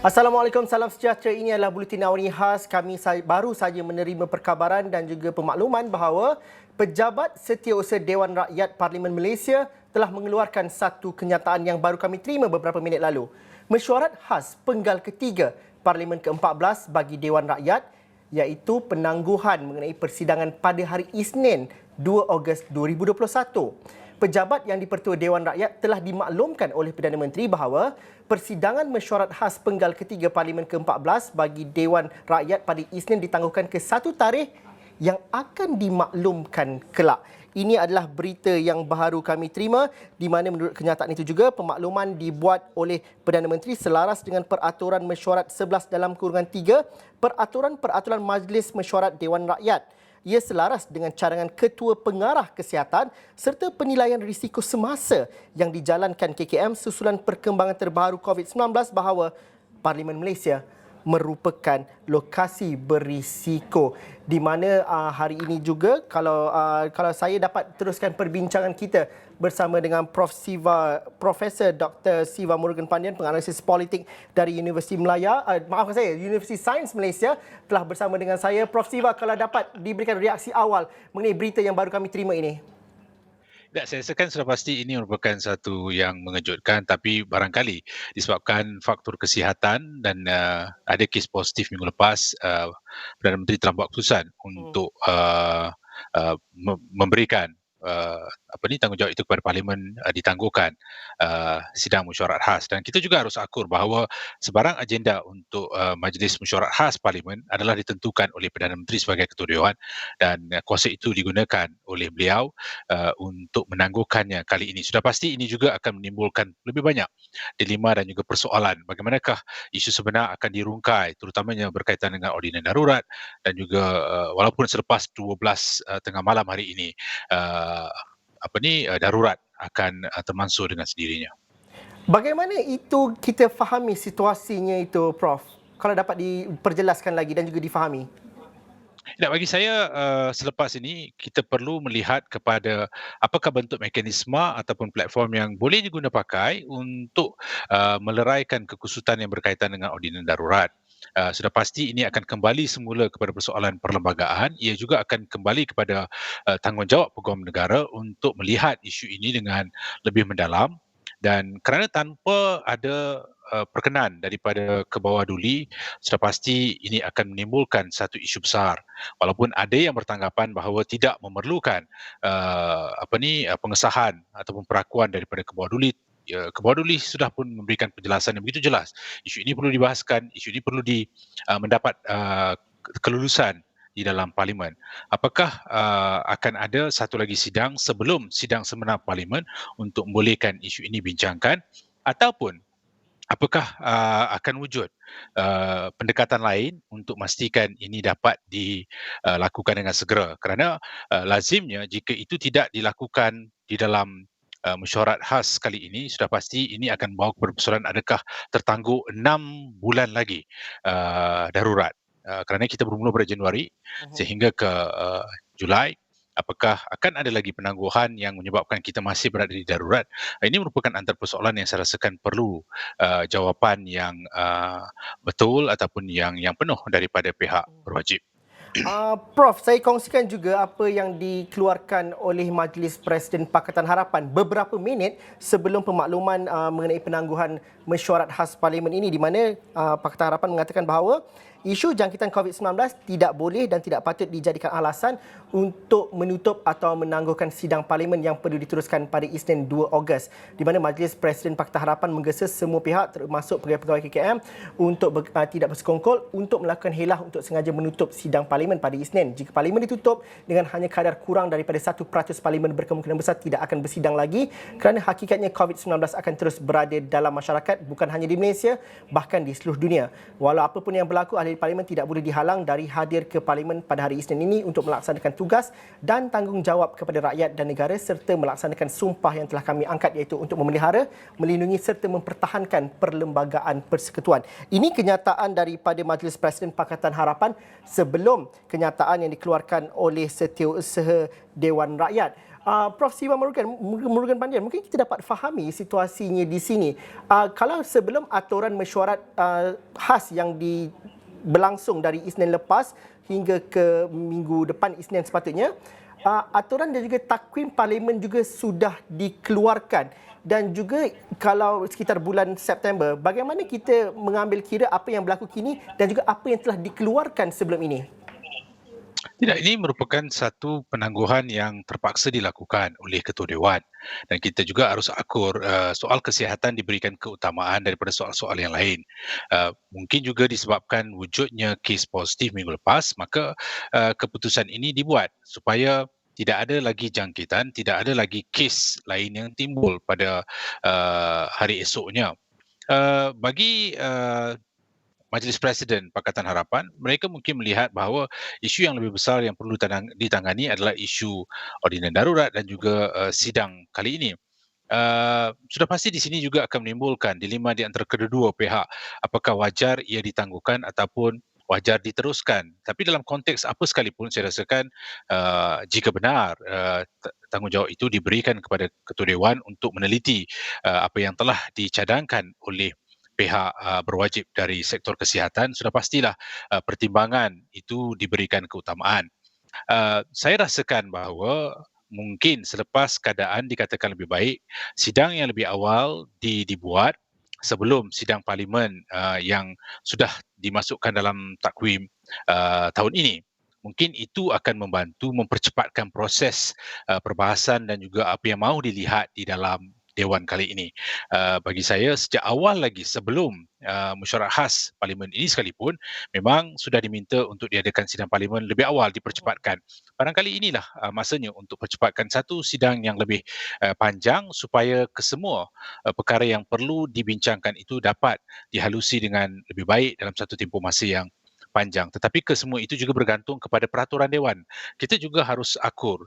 Assalamualaikum, salam sejahtera. Ini adalah Buletin Awani Khas. Kami baru saja menerima perkabaran dan juga pemakluman bahawa Pejabat Setiausaha Dewan Rakyat Parlimen Malaysia telah mengeluarkan satu kenyataan yang baru kami terima beberapa minit lalu. Mesyuarat khas penggal ketiga Parlimen ke-14 bagi Dewan Rakyat iaitu penangguhan mengenai persidangan pada hari Isnin 2 Ogos 2021. Pejabat yang dipertua Dewan Rakyat telah dimaklumkan oleh Perdana Menteri bahawa persidangan mesyuarat khas penggal ketiga Parlimen ke-14 bagi Dewan Rakyat pada Isnin ditangguhkan ke satu tarikh yang akan dimaklumkan kelak. Ini adalah berita yang baru kami terima di mana menurut kenyataan itu juga pemakluman dibuat oleh Perdana Menteri selaras dengan peraturan mesyuarat 11/3 peraturan Majlis Mesyuarat Dewan Rakyat. Ia selaras dengan cadangan Ketua Pengarah Kesihatan serta penilaian risiko semasa yang dijalankan KKM susulan perkembangan terbaru COVID-19 bahawa Parlimen Malaysia merupakan lokasi berisiko. Di mana hari ini juga kalau saya dapat teruskan perbincangan kita bersama dengan Profesor Dr. Siva Murugan Pandian, penganalisis politik dari Universiti Universiti Sains Malaysia telah bersama dengan saya. Prof Siva, kalau dapat diberikan reaksi awal mengenai berita yang baru kami terima ini. Tak, saya rasakan sudah pasti ini merupakan satu yang mengejutkan, tapi barangkali disebabkan faktor kesihatan dan ada kes positif minggu lepas, Perdana Menteri telah buat keputusan untuk memberikan tanggungjawab itu kepada Parlimen, ditangguhkan sidang mesyuarat khas. Dan kita juga harus akur bahawa sebarang agenda untuk Majlis Mesyuarat Khas Parlimen adalah ditentukan oleh Perdana Menteri sebagai Ketua Dewan dan kuasa itu digunakan oleh beliau untuk menangguhkannya kali ini. Sudah pasti ini juga akan menimbulkan lebih banyak dilema dan juga persoalan bagaimanakah isu sebenar akan dirungkai, terutamanya berkaitan dengan ordinan darurat dan juga walaupun selepas 12 tengah malam hari ini darurat akan termansur dengan sendirinya. Bagaimana itu kita fahami situasinya itu, Prof? Kalau dapat diperjelaskan lagi dan juga difahami. Bagi saya selepas ini kita perlu melihat kepada apakah bentuk mekanisme ataupun platform yang boleh diguna pakai untuk meleraikan kekusutan yang berkaitan dengan ordinan darurat. Sudah pasti ini akan kembali semula kepada persoalan perlembagaan. Ia juga akan kembali kepada tanggungjawab peguam negara untuk melihat isu ini dengan lebih mendalam, dan kerana tanpa ada perkenan daripada ke bawah duli, sudah pasti ini akan menimbulkan satu isu besar. Walaupun ada yang bertanggapan bahawa tidak memerlukan pengesahan ataupun perakuan daripada ke bawah duli. Ke bawah duli sudah pun memberikan penjelasan yang begitu jelas. Isu ini perlu dibahaskan, isu ini perlu mendapat kelulusan di dalam Parlimen. Apakah akan ada satu lagi sidang sebelum sidang sebenar Parlimen untuk membolehkan isu ini bincangkan, ataupun apakah akan wujud pendekatan lain untuk memastikan ini dapat dilakukan dengan segera? Kerana lazimnya jika itu tidak dilakukan di dalam mesyuarat khas kali ini, sudah pasti ini akan membawa kepada persoalan adakah tertangguh 6 bulan lagi darurat. Kerana kita bermula pada Januari sehingga ke Julai, apakah akan ada lagi penangguhan yang menyebabkan kita masih berada di darurat? Ini merupakan antara persoalan yang saya rasakan perlu jawapan yang betul ataupun yang penuh daripada pihak berwajib. Prof, saya kongsikan juga apa yang dikeluarkan oleh Majlis Presiden Pakatan Harapan beberapa minit sebelum pemakluman mengenai penangguhan mesyuarat khas Parlimen ini, di mana Pakatan Harapan mengatakan bahawa isu jangkitan COVID-19 tidak boleh dan tidak patut dijadikan alasan untuk menutup atau menangguhkan sidang Parlimen yang perlu diteruskan pada Isnin 2 Ogos, di mana Majlis Presiden Pakatan Harapan menggesa semua pihak termasuk pegawai-pegawai KKM untuk tidak bersekongkol untuk melakukan helah untuk sengaja menutup sidang Parlimen pada Isnin. Jika Parlimen ditutup dengan hanya kadar kurang daripada 1% Parlimen berkemungkinan besar tidak akan bersidang lagi, kerana hakikatnya COVID-19 akan terus berada dalam masyarakat, bukan hanya di Malaysia, bahkan di seluruh dunia. Walau apapun yang berlaku, ahli Parlimen tidak boleh dihalang dari hadir ke Parlimen pada hari Isnin ini untuk melaksanakan tugas dan tanggungjawab kepada rakyat dan negara serta melaksanakan sumpah yang telah kami angkat, iaitu untuk memelihara, melindungi serta mempertahankan perlembagaan persekutuan. Ini kenyataan daripada Majlis Presiden Pakatan Harapan sebelum kenyataan yang dikeluarkan oleh Setiausaha Dewan Rakyat. Prof. Siva Murugan Pandian, mungkin kita dapat fahami situasinya di sini. Kalau sebelum aturan mesyuarat khas yang berlangsung dari Isnin lepas hingga ke minggu depan Isnin sepatutnya, aturan dan juga takwim parlimen juga sudah dikeluarkan. Dan juga kalau sekitar bulan September, bagaimana kita mengambil kira apa yang berlaku kini dan juga apa yang telah dikeluarkan sebelum ini? Tidak, ini merupakan satu penangguhan yang terpaksa dilakukan oleh Ketua Dewan dan kita juga harus akur soal kesihatan diberikan keutamaan daripada soal-soal yang lain. Mungkin juga disebabkan wujudnya kes positif minggu lepas, maka keputusan ini dibuat supaya tidak ada lagi jangkitan, tidak ada lagi kes lain yang timbul pada hari esoknya. Bagi Majlis Presiden Pakatan Harapan, mereka mungkin melihat bahawa isu yang lebih besar yang perlu ditangani adalah isu ordinan darurat dan juga sidang kali ini. Sudah pasti di sini juga akan menimbulkan dilema di antara kedua-dua pihak. Apakah wajar ia ditangguhkan ataupun wajar diteruskan. Tapi dalam konteks apa sekalipun, saya rasakan jika benar tanggungjawab itu diberikan kepada Ketua Dewan untuk meneliti apa yang telah dicadangkan oleh pihak berwajib dari sektor kesihatan, sudah pastilah pertimbangan itu diberikan keutamaan. Saya rasakan bahawa mungkin selepas keadaan dikatakan lebih baik, sidang yang lebih awal dibuat sebelum sidang parlimen yang sudah dimasukkan dalam takwim tahun ini. Mungkin itu akan membantu mempercepatkan proses perbahasan dan juga apa yang mahu dilihat di dalam Dewan kali ini. Bagi saya sejak awal lagi sebelum mesyuarat khas parlimen ini sekalipun memang sudah diminta untuk diadakan sidang parlimen lebih awal, dipercepatkan. Barangkali inilah masanya untuk percepatkan satu sidang yang lebih panjang supaya kesemua perkara yang perlu dibincangkan itu dapat dihalusi dengan lebih baik dalam satu tempoh masa yang panjang. Tetapi kesemua itu juga bergantung kepada peraturan Dewan. Kita juga harus akur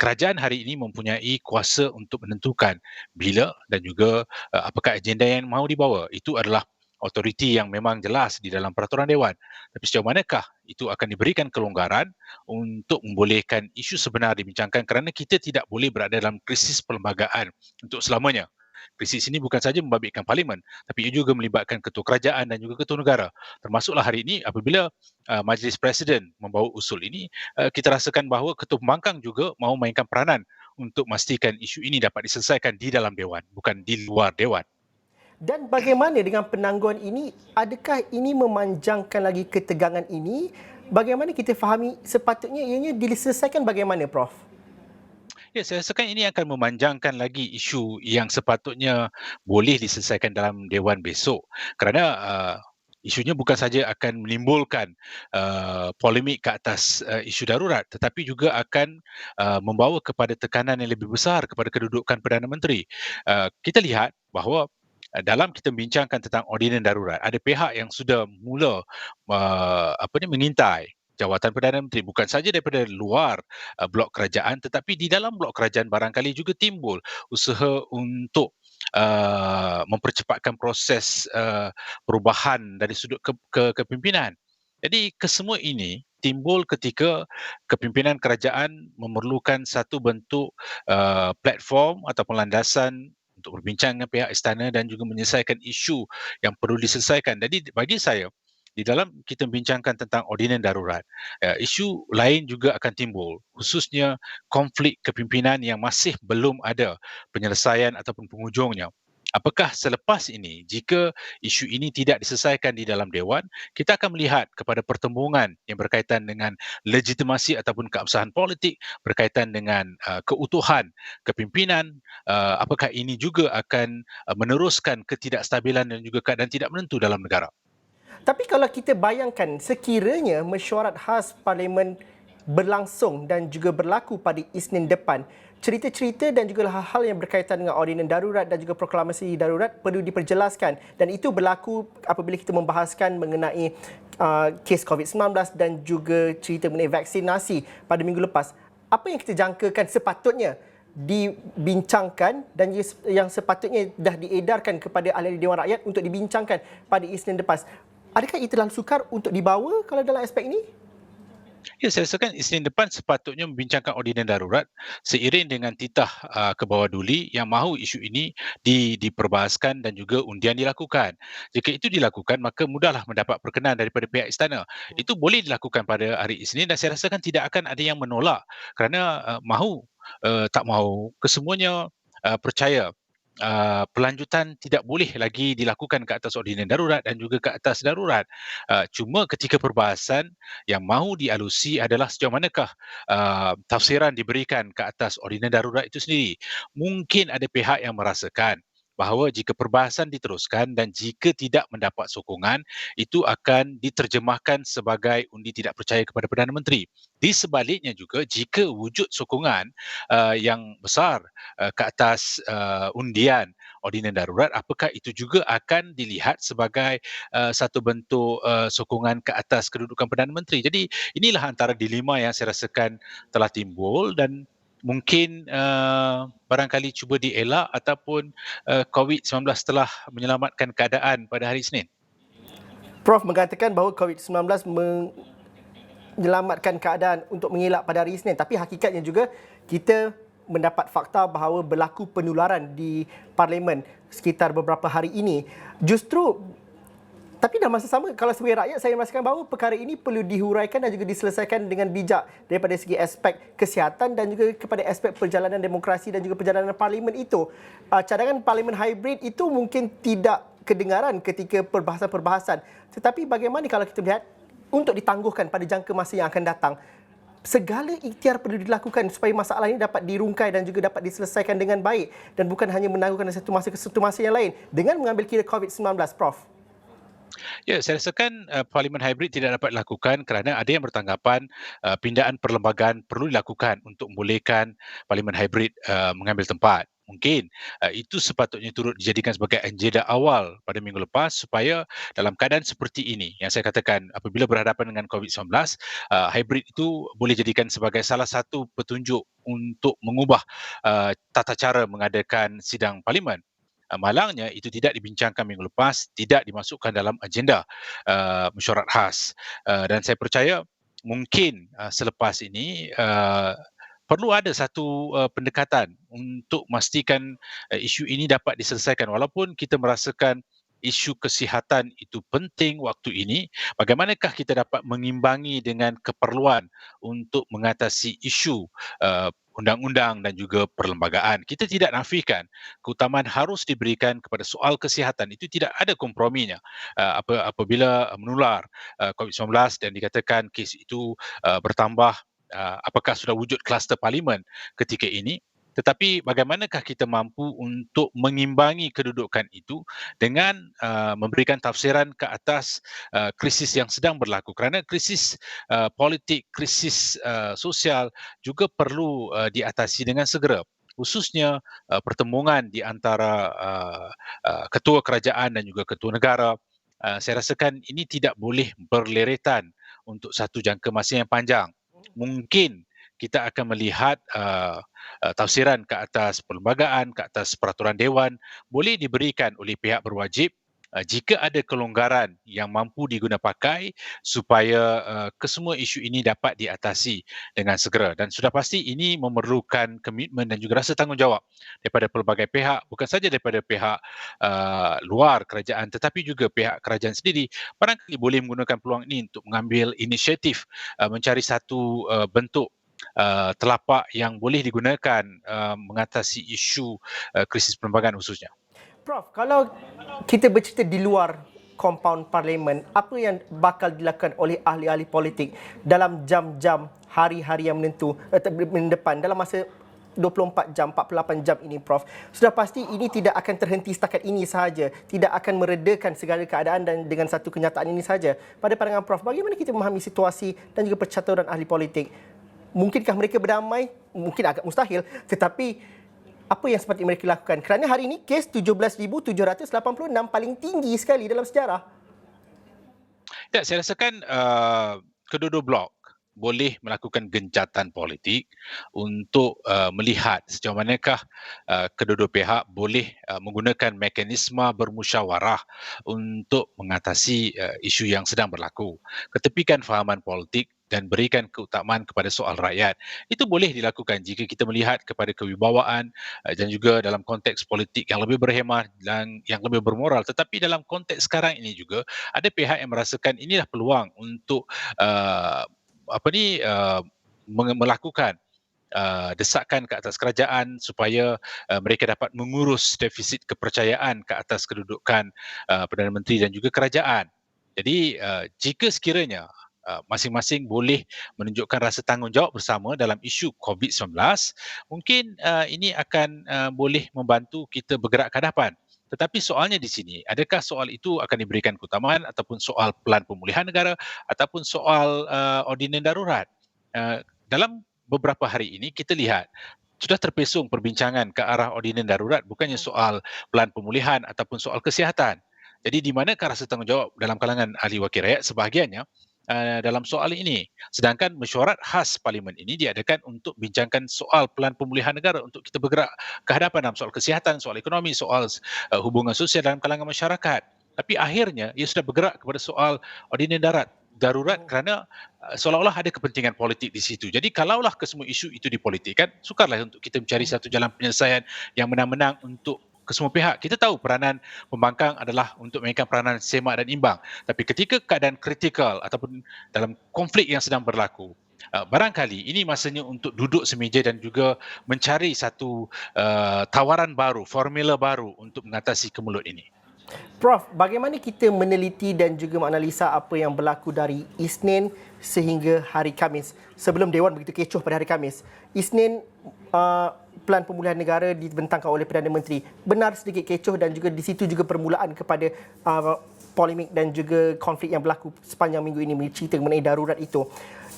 kerajaan hari ini mempunyai kuasa untuk menentukan bila dan juga apakah agenda yang mahu dibawa. Itu adalah autoriti yang memang jelas di dalam peraturan Dewan. Tapi sejauh manakah itu akan diberikan kelonggaran untuk membolehkan isu sebenar dibincangkan kerana kita tidak boleh berada dalam krisis perlembagaan untuk selamanya. Krisis ini bukan saja membabitkan parlimen, tapi ia juga melibatkan ketua kerajaan dan juga ketua negara. Termasuklah hari ini apabila Majlis Presiden membawa usul ini, kita rasakan bahawa ketua pembangkang juga mahu mainkan peranan untuk memastikan isu ini dapat diselesaikan di dalam Dewan, bukan di luar Dewan. Dan bagaimana dengan penangguhan ini? Adakah ini memanjangkan lagi ketegangan ini? Bagaimana kita fahami sepatutnya ianya diselesaikan bagaimana, Prof? Ya, saya rasakan ini akan memanjangkan lagi isu yang sepatutnya boleh diselesaikan dalam Dewan besok. Kerana isunya bukan saja akan menimbulkan polemik ke atas isu darurat, tetapi juga akan membawa kepada tekanan yang lebih besar kepada kedudukan Perdana Menteri. Kita lihat bahawa dalam kita membincangkan tentang ordinan darurat, ada pihak yang sudah mula mengintai jawatan Perdana Menteri, bukan saja daripada luar blok kerajaan, tetapi di dalam blok kerajaan barangkali juga timbul usaha untuk mempercepatkan proses perubahan dari sudut kepimpinan. Jadi kesemua ini timbul ketika kepimpinan kerajaan memerlukan satu bentuk platform ataupun landasan untuk berbincang dengan pihak istana dan juga menyelesaikan isu yang perlu diselesaikan. Jadi bagi saya, di dalam kita membincangkan tentang ordinan darurat, isu lain juga akan timbul, khususnya konflik kepimpinan yang masih belum ada penyelesaian ataupun penghujungnya. Apakah selepas ini, jika isu ini tidak diselesaikan di dalam Dewan, kita akan melihat kepada pertembungan yang berkaitan dengan legitimasi ataupun keabsahan politik, berkaitan dengan keutuhan kepimpinan, apakah ini juga akan meneruskan ketidakstabilan dan juga keadaan tidak menentu dalam negara. Tapi kalau kita bayangkan sekiranya mesyuarat khas parlimen berlangsung dan juga berlaku pada Isnin depan, cerita-cerita dan juga hal-hal yang berkaitan dengan ordinan darurat dan juga proklamasi darurat perlu diperjelaskan, dan itu berlaku apabila kita membahaskan mengenai kes COVID-19 dan juga cerita mengenai vaksinasi pada minggu lepas. Apa yang kita jangkakan sepatutnya dibincangkan dan yang sepatutnya dah diedarkan kepada ahli Dewan Rakyat untuk dibincangkan pada Isnin depan. Adakah ia terlalu sukar untuk dibawa kalau dalam aspek ini? Ya, saya rasakan Isnin depan sepatutnya membincangkan ordinan darurat seiring dengan titah ke bawah duli yang mahu isu ini diperbahaskan dan juga undian dilakukan. Jika itu dilakukan, maka mudahlah mendapat perkenan daripada pihak istana. Itu boleh dilakukan pada hari Isnin dan saya rasakan tidak akan ada yang menolak kerana tak mahu kesemuanya percaya pelanjutan tidak boleh lagi dilakukan ke atas ordinan darurat dan juga ke atas darurat. Cuma ketika perbahasan yang mahu dialusi adalah sejauh manakah tafsiran diberikan ke atas ordinan darurat itu sendiri. Mungkin ada pihak yang merasakan bahawa jika perbahasan diteruskan dan jika tidak mendapat sokongan, itu akan diterjemahkan sebagai undi tidak percaya kepada Perdana Menteri. Di sebaliknya juga, jika wujud sokongan yang besar ke atas undian ordinan darurat, apakah itu juga akan dilihat sebagai satu bentuk sokongan ke atas kedudukan Perdana Menteri. Jadi inilah antara dilema yang saya rasakan telah timbul dan mungkin barangkali cuba dielak ataupun COVID-19 telah menyelamatkan keadaan pada hari Isnin. Prof mengatakan bahawa COVID-19 menyelamatkan keadaan untuk mengelak pada hari Isnin, tapi hakikatnya juga kita mendapat fakta bahawa berlaku penularan di parlimen sekitar beberapa hari ini. Justru tapi dalam masa sama, kalau sebagai rakyat, saya merasakan bahawa perkara ini perlu dihuraikan dan juga diselesaikan dengan bijak daripada segi aspek kesihatan dan juga kepada aspek perjalanan demokrasi dan juga perjalanan parlimen itu. Cadangan parlimen hybrid itu mungkin tidak kedengaran ketika perbahasan-perbahasan. Tetapi bagaimana kalau kita melihat untuk ditangguhkan pada jangka masa yang akan datang? Segala ikhtiar perlu dilakukan supaya masalah ini dapat dirungkai dan juga dapat diselesaikan dengan baik dan bukan hanya menangguhkan dari satu masa ke satu masa yang lain dengan mengambil kira COVID-19, Prof. Ya, saya rasakan parlimen hybrid tidak dapat dilakukan kerana ada yang bertanggapan pindaan perlembagaan perlu dilakukan untuk membolehkan parlimen hybrid mengambil tempat. Mungkin itu sepatutnya turut dijadikan sebagai agenda awal pada minggu lepas supaya dalam keadaan seperti ini yang saya katakan apabila berhadapan dengan COVID-19, hybrid itu boleh jadikan sebagai salah satu petunjuk untuk mengubah tata cara mengadakan sidang parlimen. Malangnya itu tidak dibincangkan minggu lepas, tidak dimasukkan dalam agenda mesyuarat khas. Dan saya percaya mungkin selepas ini perlu ada satu pendekatan untuk memastikan isu ini dapat diselesaikan walaupun kita merasakan isu kesihatan itu penting waktu ini, bagaimanakah kita dapat mengimbangi dengan keperluan untuk mengatasi isu undang-undang dan juga perlembagaan. Kita tidak nafikan keutamaan harus diberikan kepada soal kesihatan, itu tidak ada komprominya. Apabila menular COVID-19 dan dikatakan kes itu bertambah, apakah sudah wujud kluster parlimen ketika ini, tetapi bagaimanakah kita mampu untuk mengimbangi kedudukan itu dengan memberikan tafsiran ke atas krisis yang sedang berlaku, kerana krisis politik, krisis sosial juga perlu diatasi dengan segera, khususnya pertembungan di antara ketua kerajaan dan juga ketua negara. Saya rasakan ini tidak boleh berleretan untuk satu jangka masa yang panjang. Mungkin kita akan melihat tafsiran ke atas perlembagaan, ke atas peraturan dewan boleh diberikan oleh pihak berwajib jika ada kelonggaran yang mampu diguna pakai supaya kesemua isu ini dapat diatasi dengan segera. Dan sudah pasti ini memerlukan komitmen dan juga rasa tanggungjawab daripada pelbagai pihak, bukan saja daripada pihak luar kerajaan tetapi juga pihak kerajaan sendiri. Barangkali boleh menggunakan peluang ini untuk mengambil inisiatif mencari satu bentuk telapak yang boleh digunakan mengatasi isu krisis perlembagaan khususnya. Prof, kalau kita bercerita di luar kompaun parlimen, apa yang bakal dilakukan oleh ahli-ahli politik dalam jam-jam hari-hari yang mendepan dalam masa 24 jam, 48 jam ini, Prof? Sudah pasti ini tidak akan terhenti setakat ini sahaja. Tidak akan meredakan segala keadaan dan dengan satu kenyataan ini sahaja. Pada pandangan Prof, bagaimana kita memahami situasi dan juga percaturan ahli politik? Mungkinkah mereka berdamai? Mungkin agak mustahil. Tetapi apa yang sepatutnya mereka lakukan? Kerana hari ini kes 17,786 paling tinggi sekali dalam sejarah. Ya, saya rasakan kedua-dua blok boleh melakukan gencatan politik untuk melihat sejauh manakah kedua-dua pihak boleh menggunakan mekanisme bermusyawarah untuk mengatasi isu yang sedang berlaku. Ketepikan fahaman politik dan berikan keutamaan kepada soal rakyat. Itu boleh dilakukan jika kita melihat kepada kewibawaan dan juga dalam konteks politik yang lebih berhemah dan yang lebih bermoral. Tetapi dalam konteks sekarang ini juga ada pihak yang merasakan inilah peluang untuk uh, melakukan desakan ke atas kerajaan supaya mereka dapat mengurus defisit kepercayaan ke atas kedudukan Perdana Menteri dan juga kerajaan. Jadi jika sekiranya masing-masing boleh menunjukkan rasa tanggungjawab bersama dalam isu COVID-19, mungkin ini akan boleh membantu kita bergerak ke hadapan. Tetapi soalnya di sini, adakah soal itu akan diberikan keutamaan ataupun soal pelan pemulihan negara ataupun soal ordinan darurat? Dalam beberapa hari ini kita lihat sudah terpesong perbincangan ke arah ordinan darurat, bukannya soal pelan pemulihan ataupun soal kesihatan. Jadi di manakah rasa tanggungjawab dalam kalangan ahli wakil rakyat sebahagiannya dalam soal ini? Sedangkan mesyuarat khas parlimen ini diadakan untuk bincangkan soal pelan pemulihan negara untuk kita bergerak ke hadapan dalam soal kesihatan, soal ekonomi, soal hubungan sosial dalam kalangan masyarakat. Tapi akhirnya ia sudah bergerak kepada soal ordinan darurat kerana seolah-olah ada kepentingan politik di situ. Jadi kalaulah kesemua isu itu dipolitikkan, sukarlah untuk kita mencari satu jalan penyelesaian yang menang-menang untuk kesemua pihak. Kita tahu peranan pembangkang adalah untuk mainkan peranan semak dan imbang. Tapi ketika keadaan kritikal ataupun dalam konflik yang sedang berlaku, barangkali ini masanya untuk duduk semeja dan juga mencari satu tawaran baru, formula baru untuk mengatasi kemelut ini. Prof, bagaimana kita meneliti dan juga menganalisa apa yang berlaku dari Isnin sehingga hari Khamis? Sebelum Dewan begitu kecoh pada hari Khamis, Isnin Pelan Pemulihan Negara dibentangkan oleh Perdana Menteri. Benar sedikit kecoh dan juga di situ juga permulaan kepada polemik dan juga konflik yang berlaku sepanjang minggu ini cerita mengenai darurat itu.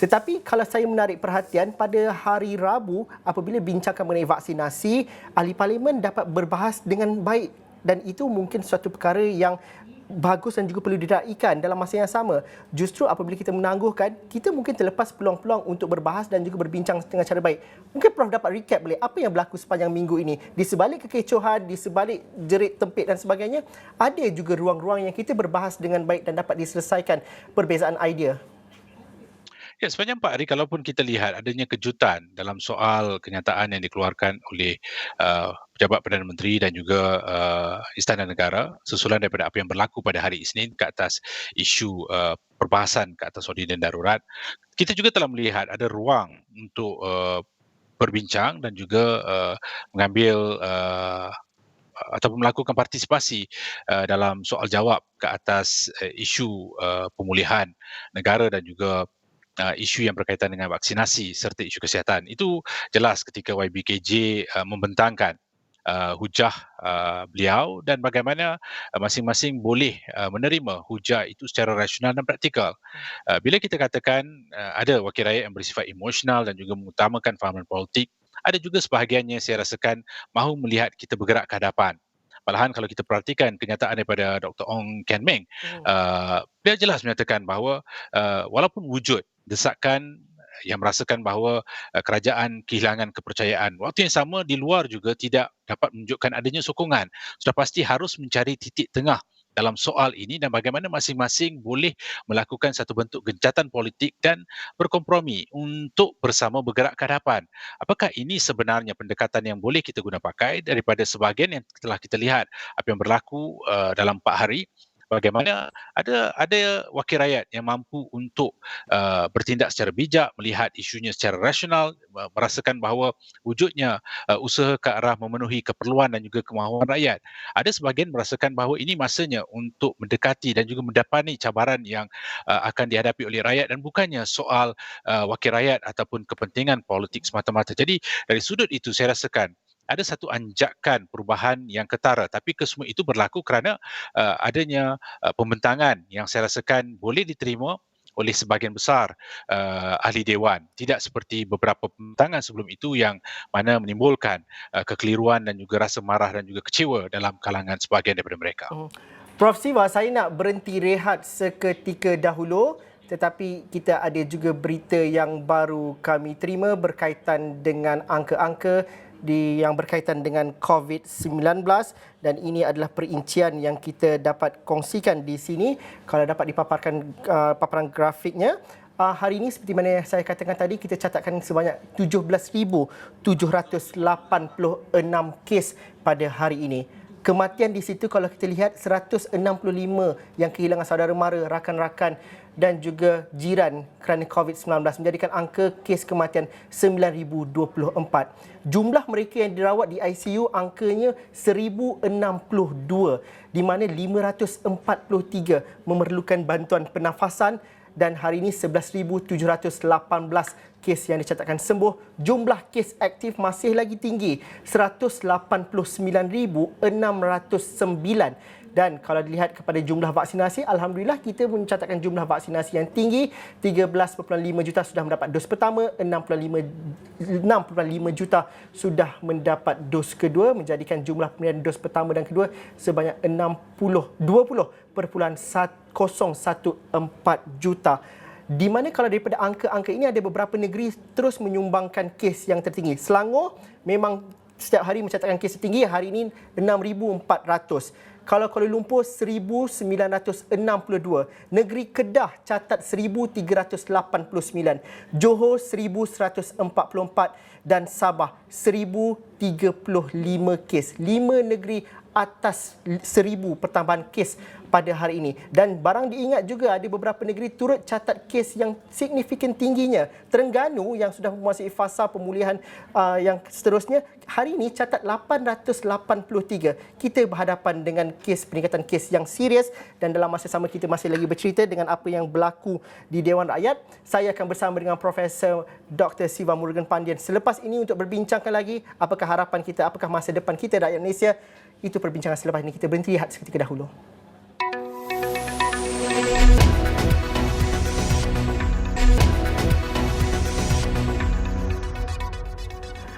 Tetapi kalau saya menarik perhatian, pada hari Rabu apabila bincangkan mengenai vaksinasi, ahli parlimen dapat berbahas dengan baik dan itu mungkin suatu perkara yang bagus dan juga perlu diraikan dalam masa yang sama. Justru apabila kita menangguhkan, kita mungkin terlepas peluang-peluang untuk berbahas dan juga berbincang dengan cara baik. Mungkin Prof dapat recap boleh apa yang berlaku sepanjang minggu ini. Di sebalik kekecohan, di sebalik jerit tempit dan sebagainya, ada juga ruang-ruang yang kita berbahas dengan baik dan dapat diselesaikan perbezaan idea. Ya, sepanjang 4 hari kalaupun kita lihat adanya kejutan dalam soal kenyataan yang dikeluarkan oleh pejabat Perdana Menteri dan juga Istana Negara susulan daripada apa yang berlaku pada hari Isnin ke atas isu perbahasan ke atas ordinan darurat, kita juga telah melihat ada ruang untuk berbincang dan juga mengambil ataupun melakukan partisipasi dalam soal jawab ke atas isu pemulihan negara dan juga isu yang berkaitan dengan vaksinasi serta isu kesihatan. Itu jelas ketika YBKJ membentangkan hujah beliau dan bagaimana masing-masing boleh menerima hujah itu secara rasional dan praktikal. Bila kita katakan ada wakil rakyat yang bersifat emosional dan juga mengutamakan fahaman politik, ada juga sebahagiannya saya rasakan mahu melihat kita bergerak ke hadapan. Malahan kalau kita perhatikan kenyataan daripada Dr. Ong Kian Meng, dia jelas menyatakan bahawa walaupun wujud desakan yang merasakan bahawa kerajaan kehilangan kepercayaan. Waktu yang sama di luar juga tidak dapat menunjukkan adanya sokongan. Sudah pasti harus mencari titik tengah dalam soal ini dan bagaimana masing-masing boleh melakukan satu bentuk gencatan politik dan berkompromi untuk bersama bergerak ke hadapan. Apakah ini sebenarnya pendekatan yang boleh kita guna pakai daripada sebahagian yang telah kita lihat apa yang berlaku dalam 4 hari? Bagaimana ada wakil rakyat yang mampu untuk bertindak secara bijak, melihat isunya secara rasional, merasakan bahawa wujudnya usaha ke arah memenuhi keperluan dan juga kemahuan rakyat. Ada sebahagian merasakan bahawa ini masanya untuk mendekati dan juga mendapani cabaran yang akan dihadapi oleh rakyat dan bukannya soal wakil rakyat ataupun kepentingan politik semata-mata. Jadi dari sudut itu saya rasakan ada satu anjakan perubahan yang ketara, tapi kesemua itu berlaku kerana adanya pembentangan yang saya rasakan boleh diterima oleh sebahagian besar ahli dewan, tidak seperti beberapa pembentangan sebelum itu yang mana menimbulkan kekeliruan dan juga rasa marah dan juga kecewa dalam kalangan sebahagian daripada mereka. Prof Siva, saya nak berhenti rehat seketika dahulu, tetapi kita ada juga berita yang baru kami terima berkaitan dengan angka-angka yang berkaitan dengan COVID-19 dan ini adalah perincian yang kita dapat kongsikan di sini. Kalau dapat dipaparkan paparan grafiknya, hari ini seperti mana yang saya katakan tadi, kita catatkan sebanyak 17,786 kes pada hari ini. Kematian di situ kalau kita lihat 165 yang kehilangan saudara mara, rakan-rakan dan juga jiran kerana COVID-19 menjadikan angka kes kematian 9,024. Jumlah mereka yang dirawat di ICU angkanya 1,062 di mana 543 memerlukan bantuan pernafasan dan hari ini 11,718 kes yang dicatatkan sembuh. Jumlah kes aktif masih lagi tinggi, 189,609. Dan kalau dilihat kepada jumlah vaksinasi, alhamdulillah kita mencatatkan jumlah vaksinasi yang tinggi. 13.5 juta sudah mendapat dos pertama, 6.5 juta sudah mendapat dos kedua, menjadikan jumlah pemberian dos pertama dan kedua sebanyak 20.114 juta. Di mana kalau daripada angka-angka ini ada beberapa negeri terus menyumbangkan kes yang tertinggi. Selangor memang setiap hari mencatatkan kes tertinggi, hari ini 6,400. Kalau Kuala Lumpur 1,962, negeri Kedah catat 1,389, Johor 1,144 dan Sabah 1,035 kes. 5 negeri atas 1,000 pertambahan kes pada hari ini. Dan barang diingat juga ada beberapa negeri turut catat kes yang signifikan tingginya. Terengganu yang sudah memasuki fasa pemulihan yang seterusnya, hari ini catat 883. Kita berhadapan dengan peningkatan kes yang serius dan dalam masa sama kita masih lagi bercerita dengan apa yang berlaku di Dewan Rakyat. Saya akan bersama dengan Profesor Dr. Siva Murugan Pandian selepas ini untuk berbincangkan lagi apakah harapan kita, apakah masa depan kita rakyat Malaysia. Itu perbincangan selepas ini. Kita berhenti lihat seketika dahulu.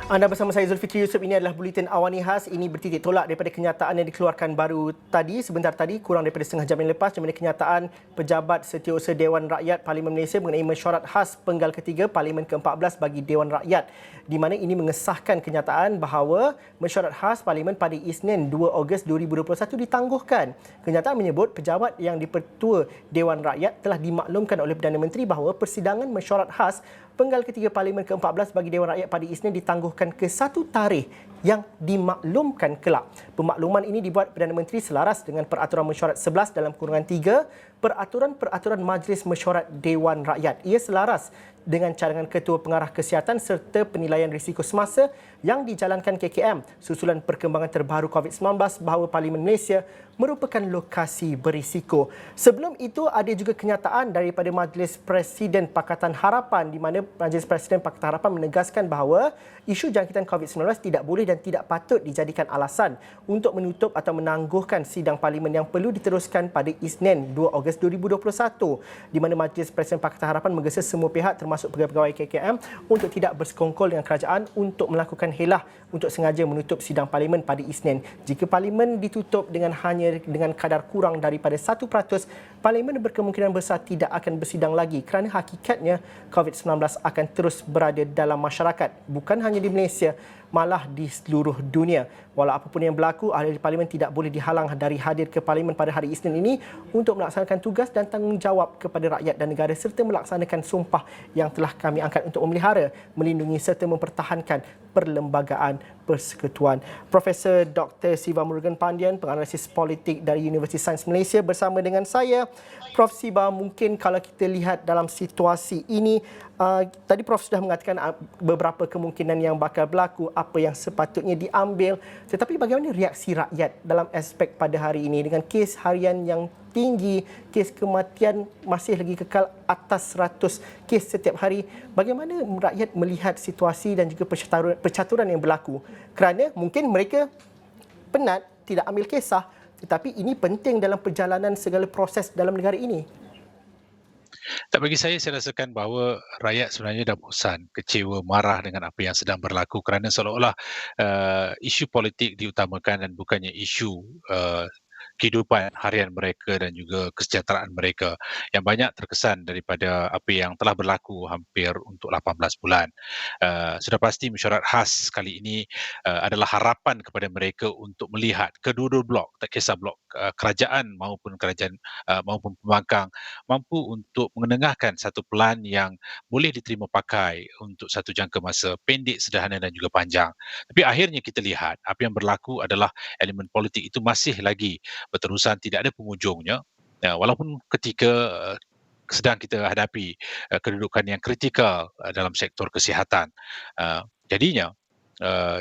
Anda bersama saya Zulfikri Yusof. Ini adalah Buletin Awani Khas. Ini bertitik tolak daripada kenyataan yang dikeluarkan baru tadi, sebentar tadi, kurang daripada setengah jam yang lepas, di mana kenyataan Pejabat Setiausaha Dewan Rakyat Parlimen Malaysia mengenai mesyuarat khas penggal ketiga Parlimen ke-14 bagi Dewan Rakyat, di mana ini mengesahkan kenyataan bahawa mesyuarat khas Parlimen pada Isnin 2 Ogos 2021 ditangguhkan. Kenyataan menyebut pejabat yang dipertua Dewan Rakyat telah dimaklumkan oleh Perdana Menteri bahawa persidangan mesyuarat khas penggal ketiga Parlimen ke-14 bagi Dewan Rakyat pada Isnin ditangguhkan ke satu tarikh yang dimaklumkan kelak. Pemakluman ini dibuat Perdana Menteri selaras dengan Peraturan Mesyuarat 11 dalam kurungan 3 Peraturan Majlis Mesyuarat Dewan Rakyat. Ia selaras dengan cadangan Ketua Pengarah Kesihatan serta penilaian risiko semasa yang dijalankan KKM susulan perkembangan terbaru COVID-19 bahawa Parlimen Malaysia merupakan lokasi berisiko. Sebelum itu ada juga kenyataan daripada Majlis Presiden Pakatan Harapan, di mana Majlis Presiden Pakatan Harapan menegaskan bahawa isu jangkitan COVID-19 tidak boleh dan tidak patut dijadikan alasan untuk menutup atau menangguhkan sidang Parlimen yang perlu diteruskan pada Isnin 2 Ogos 2021, di mana Majlis Presiden Pakatan Harapan menggesa semua pihak termasuk pegawai-pegawai KKM untuk tidak bersekongkol dengan kerajaan untuk melakukan helah untuk sengaja menutup sidang Parlimen pada Isnin. Jika Parlimen ditutup dengan kadar kurang daripada 1%, Parlimen berkemungkinan besar tidak akan bersidang lagi kerana hakikatnya COVID-19 akan terus berada dalam masyarakat, bukan hanya di Malaysia, malah di seluruh dunia. Walau apapun yang berlaku, ahli Parlimen tidak boleh dihalang dari hadir ke Parlimen pada hari Isnin ini untuk melaksanakan tugas dan tanggungjawab kepada rakyat dan negara serta melaksanakan sumpah yang telah kami angkat untuk memelihara, melindungi serta mempertahankan perlembagaan persekutuan. Profesor Dr. Siva Murugan Pandian, penganalisis politik dari Universiti Sains Malaysia bersama dengan saya. Prof. Siva, mungkin kalau kita lihat dalam situasi ini, tadi Prof sudah mengatakan beberapa kemungkinan yang bakal berlaku, apa yang sepatutnya diambil. Tetapi bagaimana reaksi rakyat dalam aspek pada hari ini dengan kes harian yang tinggi, kes kematian masih lagi kekal atas 100 kes setiap hari. Bagaimana rakyat melihat situasi dan juga percaturan yang berlaku? Kerana mungkin mereka penat, tidak ambil kisah, tetapi ini penting dalam perjalanan segala proses dalam negara ini. Tak, bagi saya rasakan bahawa rakyat sebenarnya dah bosan, kecewa, marah dengan apa yang sedang berlaku kerana seolah-olah isu politik diutamakan dan bukannya isu kehidupan harian mereka dan juga kesejahteraan mereka yang banyak terkesan daripada apa yang telah berlaku hampir untuk 18 bulan. Sudah pasti mesyuarat khas kali ini adalah harapan kepada mereka untuk melihat kedua-dua blok, tak kisah blok kerajaan maupun maupun pembangkang mampu untuk mengenengahkan satu pelan yang boleh diterima pakai untuk satu jangka masa pendek, sederhana dan juga panjang. Tapi akhirnya kita lihat apa yang berlaku adalah elemen politik itu masih lagi berterusan, tidak ada penghujungnya. Walaupun ketika sedang kita hadapi kedudukan yang kritikal dalam sektor kesihatan. Jadinya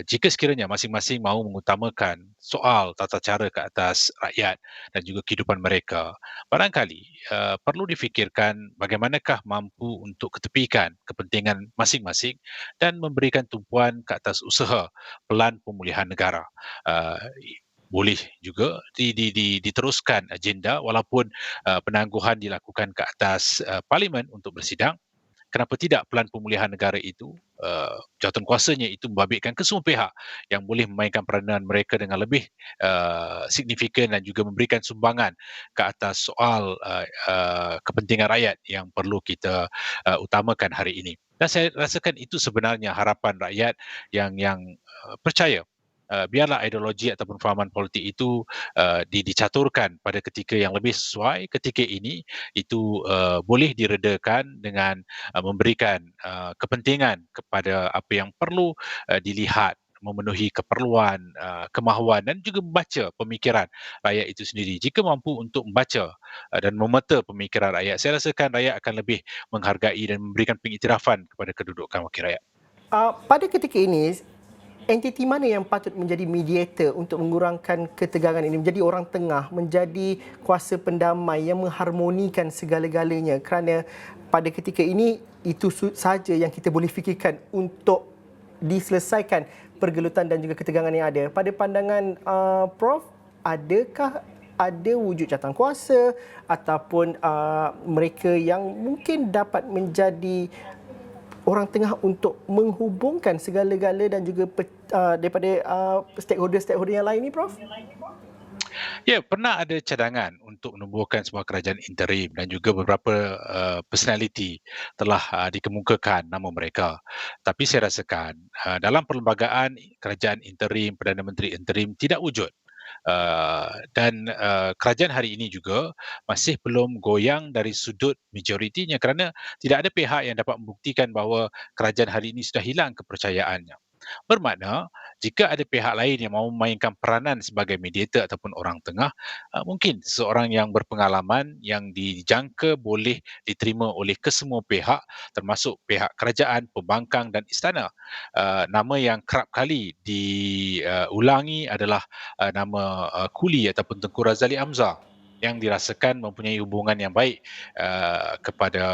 jika sekiranya masing-masing mahu mengutamakan soal tata cara ke atas rakyat dan juga kehidupan mereka, barangkali perlu difikirkan bagaimanakah mampu untuk ketepikan kepentingan masing-masing dan memberikan tumpuan ke atas usaha pelan pemulihan negara. Uh, Boleh juga diteruskan agenda walaupun penangguhan dilakukan ke atas parlimen untuk bersidang. Kenapa tidak pelan pemulihan negara itu, jawatankuasanya itu membabitkan ke semua pihak yang boleh memainkan peranan mereka dengan lebih signifikan dan juga memberikan sumbangan ke atas soal kepentingan rakyat yang perlu kita utamakan hari ini. Dan saya rasakan itu sebenarnya harapan rakyat yang percaya. Biarlah ideologi ataupun fahaman politik itu dicaturkan pada ketika yang lebih sesuai. Ketika ini itu boleh diredakan dengan memberikan kepentingan kepada apa yang perlu dilihat, memenuhi keperluan, kemahuan dan juga membaca pemikiran rakyat itu sendiri. Jika mampu untuk membaca dan memeta pemikiran rakyat, saya rasakan rakyat akan lebih menghargai dan memberikan pengiktirafan kepada kedudukan wakil rakyat. Pada ketika ini, entiti mana yang patut menjadi mediator untuk mengurangkan ketegangan ini, menjadi orang tengah, menjadi kuasa pendamai yang mengharmonikan segala-galanya, kerana pada ketika ini itu saja yang kita boleh fikirkan untuk diselesaikan pergelutan dan juga ketegangan yang ada. Pada pandangan Prof, adakah ada wujud jawatankuasa ataupun mereka yang mungkin dapat menjadi orang tengah untuk menghubungkan segala-gala dan juga daripada stakeholder-stakeholder yang lain ni, Prof? Ya, pernah ada cadangan untuk menubuhkan sebuah kerajaan interim dan juga beberapa personality telah dikemukakan nama mereka. Tapi saya rasakan dalam perlembagaan kerajaan interim, Perdana Menteri interim tidak wujud. Dan kerajaan hari ini juga masih belum goyang dari sudut majoritinya kerana tidak ada pihak yang dapat membuktikan bahawa kerajaan hari ini sudah hilang kepercayaannya. Bermakna, jika ada pihak lain yang mahu memainkan peranan sebagai mediator ataupun orang tengah, mungkin seseorang yang berpengalaman yang dijangka boleh diterima oleh kesemua pihak termasuk pihak kerajaan, pembangkang dan istana. Nama yang kerap kali diulangi adalah nama Kuli ataupun Tengku Razali Hamzah yang dirasakan mempunyai hubungan yang baik kepada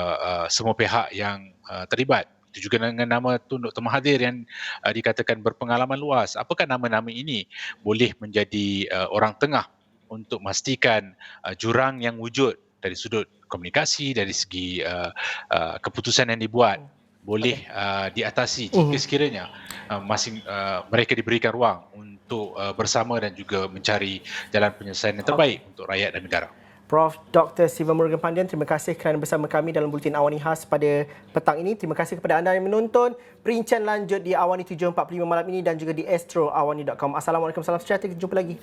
semua pihak yang terlibat. Itu juga dengan nama Tun Dr. Mahathir yang dikatakan berpengalaman luas. Apakah nama-nama ini boleh menjadi orang tengah untuk memastikan jurang yang wujud dari sudut komunikasi, dari segi keputusan yang dibuat boleh diatasi jika sekiranya mereka diberikan ruang untuk bersama dan juga mencari jalan penyelesaian yang terbaik untuk rakyat dan negara. Prof. Dr. Siva Murugan Pandian, terima kasih kerana bersama kami dalam Buletin Awani Khas pada petang ini. Terima kasih kepada anda yang menonton. Perincian lanjut di Awani 7.45 malam ini dan juga di astroawani.com. Assalamualaikum, salam sejahtera. Kita jumpa lagi.